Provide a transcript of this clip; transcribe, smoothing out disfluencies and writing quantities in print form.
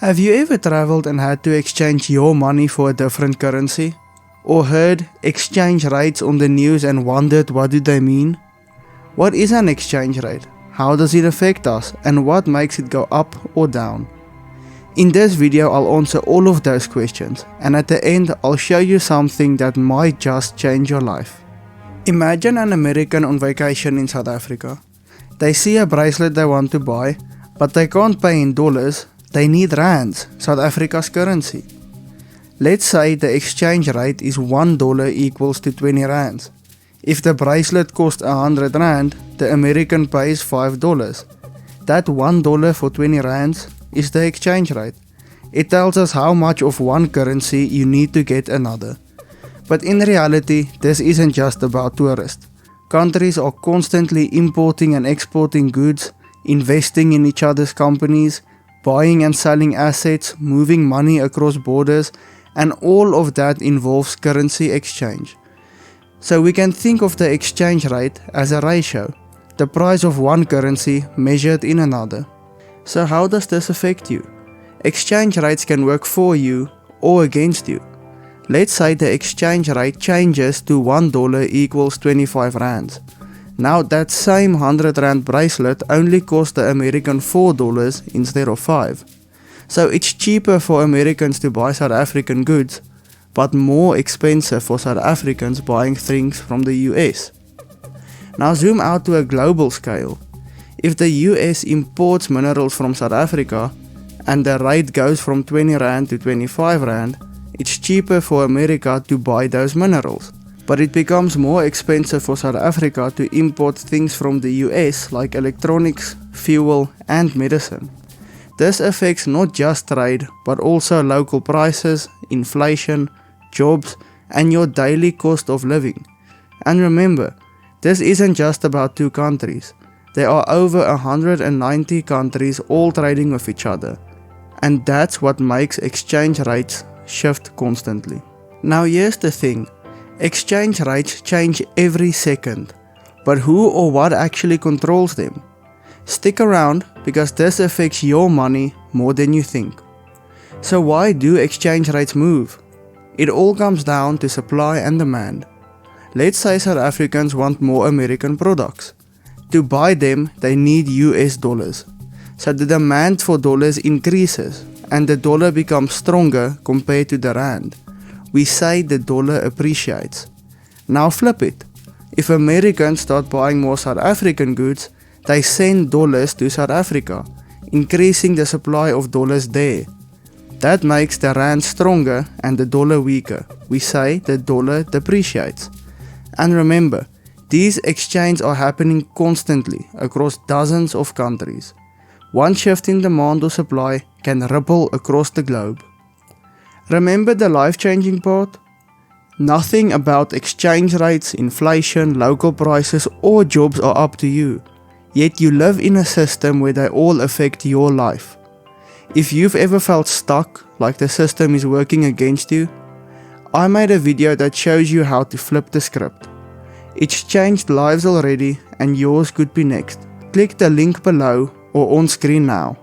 Have you ever traveled and had to exchange your money for a different currency? Or heard exchange rates on the news and wondered what do they mean? What is an exchange rate? How does it affect us? And what makes it go up or down? In this video I'll answer all of those questions, and at the end I'll show you something that might just change your life. Imagine an American on vacation in South Africa. They see a bracelet they want to buy, but they can't pay in dollars, they need rands, South Africa's currency. Let's say the exchange rate is $1 equals to 20 rands. If the bracelet costs 100 rand, the American pays $5. That $1 for 20 rands is the exchange rate. It tells us how much of one currency you need to get another. But in reality, this isn't just about tourists. Countries are constantly importing and exporting goods, investing in each other's companies, buying and selling assets, moving money across borders, and all of that involves currency exchange. So we can think of the exchange rate as a ratio, the price of one currency measured in another. So how does this affect you? Exchange rates can work for you or against you. Let's say the exchange rate changes to $1 equals 25 rands. Now that same 100 rand bracelet only costs the American $4 instead of 5. So it's cheaper for Americans to buy South African goods, but more expensive for South Africans buying things from the US. Now zoom out to a global scale. If the US imports minerals from South Africa and the rate goes from 20 rand to 25 rand, it's cheaper for America to buy those minerals. But it becomes more expensive for South Africa to import things from the US like electronics, fuel and medicine. This affects not just trade but also local prices, inflation, jobs and your daily cost of living. And remember, this isn't just about two countries. There are over 190 countries all trading with each other. And that's what makes exchange rates shift constantly. Now here's the thing. Exchange rates change every second, but who or what actually controls them? Stick around because this affects your money more than you think. So why do exchange rates move? It all comes down to supply and demand. Let's say South Africans want more American products. To buy them, they need US dollars. So the demand for dollars increases and the dollar becomes stronger compared to the rand. We say the dollar appreciates. Now flip it. If Americans start buying more South African goods, they send dollars to South Africa, increasing the supply of dollars there. That makes the rand stronger and the dollar weaker. We say the dollar depreciates. And remember, these exchanges are happening constantly across dozens of countries. One shift in demand or supply can ripple across the globe. Remember the life-changing part? Nothing about exchange rates, inflation, local prices or jobs are up to you. Yet you live in a system where they all affect your life. If you've ever felt stuck, like the system is working against you, I made a video that shows you how to flip the script. It's changed lives already and yours could be next. Click the link below or on screen now.